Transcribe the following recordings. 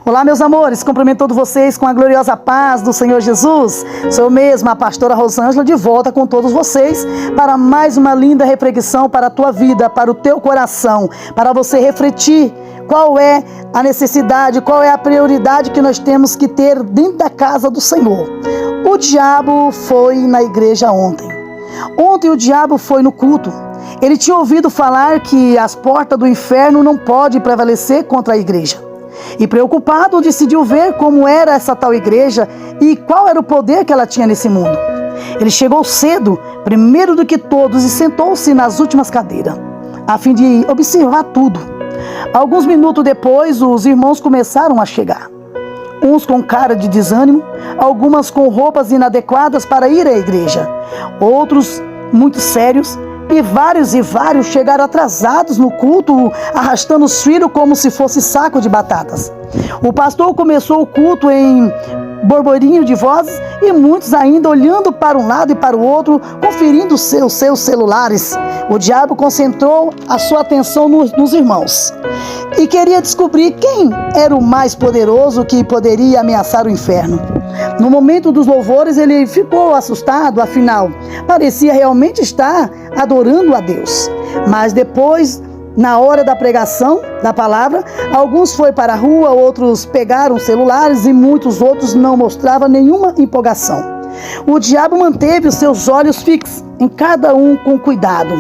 Olá, meus amores, cumprimento todos vocês com a gloriosa paz do Senhor Jesus. Sou eu mesma, a pastora Rosângela, de volta com todos vocês para mais uma linda reflexão para a tua vida, para o teu coração, para você refletir qual é a necessidade, qual é a prioridade que nós temos que ter dentro da casa do Senhor. O diabo foi na igreja ontem. Ontem o diabo foi no culto. Ele tinha ouvido falar que as portas do inferno não podem prevalecer contra a igreja. E preocupado, decidiu ver como era essa tal igreja e qual era o poder que ela tinha nesse mundo. Ele chegou cedo, primeiro do que todos, e sentou-se nas últimas cadeiras, a fim de observar tudo. Alguns minutos depois, os irmãos começaram a chegar. Uns com cara de desânimo, algumas com roupas inadequadas para ir à igreja, outros muito sérios, e vários chegaram atrasados no culto, arrastando os filhos como se fosse saco de batatas. O pastor começou o culto em borborinho de vozes e muitos ainda olhando para um lado e para o outro, conferindo seus celulares. O diabo concentrou a sua atenção nos irmãos e queria descobrir quem era o mais poderoso que poderia ameaçar o inferno. No momento dos louvores, ele ficou assustado, afinal, parecia realmente estar adorando a Deus. Mas depois, na hora da pregação da palavra, alguns foram para a rua, outros pegaram celulares e muitos outros não mostravam nenhuma empolgação. O diabo manteve os seus olhos fixos em cada um com cuidado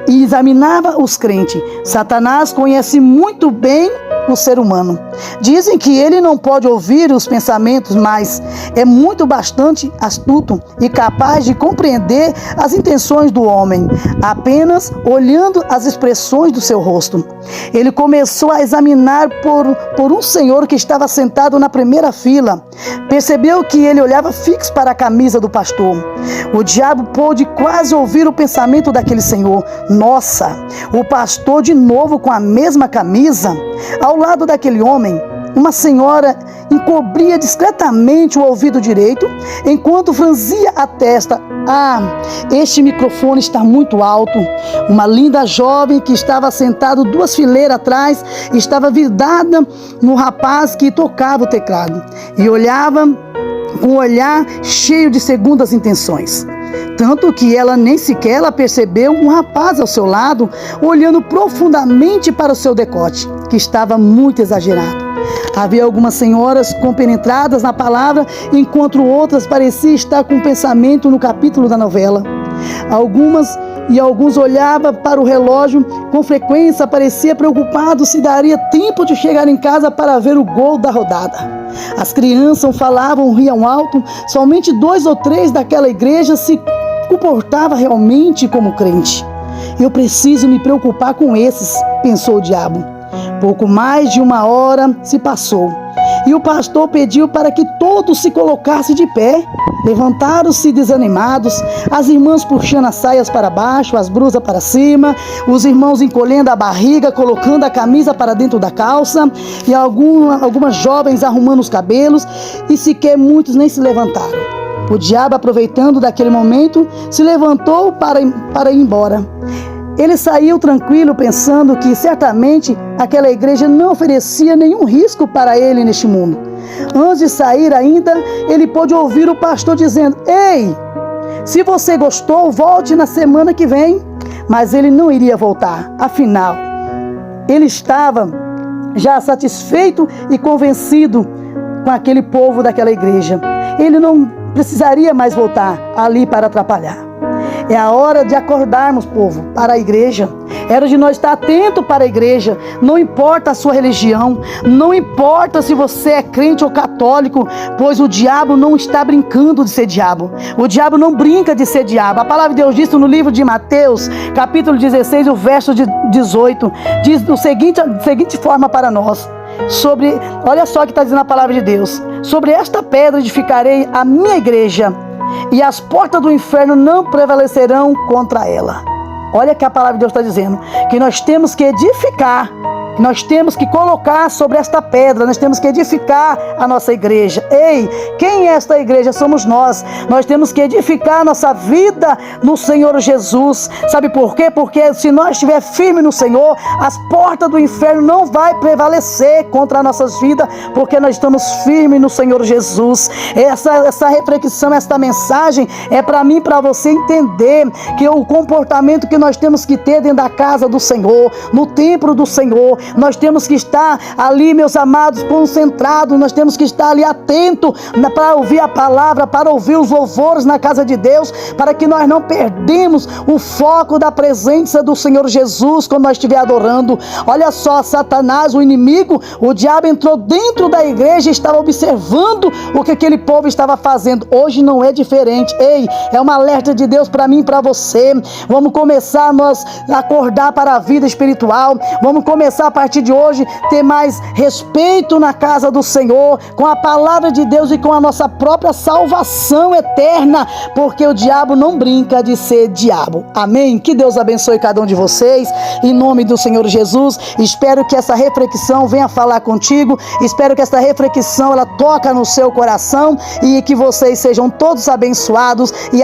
e examinava os crentes. Satanás conhece muito bem o ser humano. Dizem que ele não pode ouvir os pensamentos, mas é bastante astuto e capaz de compreender as intenções do homem, apenas olhando as expressões do seu rosto. Ele começou a examinar por um senhor que estava sentado na primeira fila. Percebeu que ele olhava fixo para a camisa do pastor. O diabo pôde quase ouvir o pensamento daquele senhor. Nossa, o pastor de novo com a mesma camisa? Ao lado daquele homem, uma senhora encobria discretamente o ouvido direito, enquanto franzia a testa. Este microfone está muito alto. Uma linda jovem que estava sentada 2 fileiras atrás, estava vidrada no rapaz que tocava o teclado e olhava com um olhar cheio de segundas intenções. Tanto que ela nem sequer percebeu um rapaz ao seu lado, olhando profundamente para o seu decote, que estava muito exagerado. Havia algumas senhoras compenetradas na palavra, enquanto outras pareciam estar com o pensamento no capítulo da novela. Alguns olhavam para o relógio com frequência, parecia preocupado se daria tempo de chegar em casa para ver o gol da rodada. As crianças falavam, riam alto, somente 2 ou 3 daquela igreja se comportava realmente como crente. Eu preciso me preocupar com esses, pensou o diabo. Pouco mais de 1 hora se passou e o pastor pediu para que todos se colocassem de pé. Levantaram-se desanimados, as irmãs puxando as saias para baixo, as blusas para cima, os irmãos encolhendo a barriga, colocando a camisa para dentro da calça, e algumas jovens arrumando os cabelos, e sequer muitos nem se levantaram. O diabo, aproveitando daquele momento, se levantou para ir embora. Ele saiu tranquilo, pensando que certamente aquela igreja não oferecia nenhum risco para ele neste mundo. Antes de sair ainda, ele pôde ouvir o pastor dizendo: "Ei, se você gostou, volte na semana que vem." Mas ele não iria voltar. Afinal, ele estava já satisfeito e convencido com aquele povo daquela igreja. Ele não precisaria mais voltar ali para atrapalhar. É a hora de acordarmos, povo, para a igreja. É hora de nós estar atento para a igreja. Não importa a sua religião, não importa se você é crente ou católico, pois o diabo não está brincando de ser diabo. O diabo não brinca de ser diabo. A palavra de Deus diz no livro de Mateus, capítulo 16, o verso de 18, diz da seguinte forma para nós. Olha só o que está dizendo a palavra de Deus: "Sobre esta pedra edificarei a minha igreja, e as portas do inferno não prevalecerão contra ela." Olha que a palavra de Deus está dizendo, que nós temos que edificar nós temos que colocar sobre esta pedra, nós temos que edificar a nossa igreja. Ei, quem é esta igreja? Somos nós. Nós temos que edificar a nossa vida no Senhor Jesus. Sabe por quê? Porque se nós estiver firme no Senhor, as portas do inferno não vai prevalecer contra as nossas vidas, porque nós estamos firmes no Senhor Jesus. Essa reflexão, esta mensagem é para mim, para você entender que o comportamento que nós temos que ter dentro da casa do Senhor, no templo do Senhor, nós temos que estar ali, meus amados, concentrados, nós temos que estar ali atento para ouvir a palavra, para ouvir os louvores na casa de Deus, para que nós não perdemos o foco da presença do Senhor Jesus quando nós estiver adorando. Olha só, Satanás, o inimigo, o diabo entrou dentro da igreja e estava observando o que aquele povo estava fazendo. Hoje não é diferente. Ei, é uma alerta de Deus para mim e para você. Vamos começar nós a acordar para a vida espiritual. Vamos começar a partir de hoje ter mais respeito na casa do Senhor, com a palavra de Deus e com a nossa própria salvação eterna, porque o diabo não brinca de ser diabo. Amém? Que Deus abençoe cada um de vocês, em nome do Senhor Jesus. Espero que essa reflexão venha falar contigo, espero que essa reflexão ela toca no seu coração e que vocês sejam todos abençoados e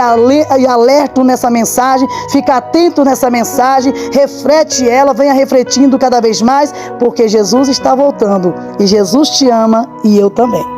alertam nessa mensagem. Fica atento nessa mensagem, reflete ela, venha refletindo cada vez mais, porque Jesus está voltando e Jesus te ama e eu também.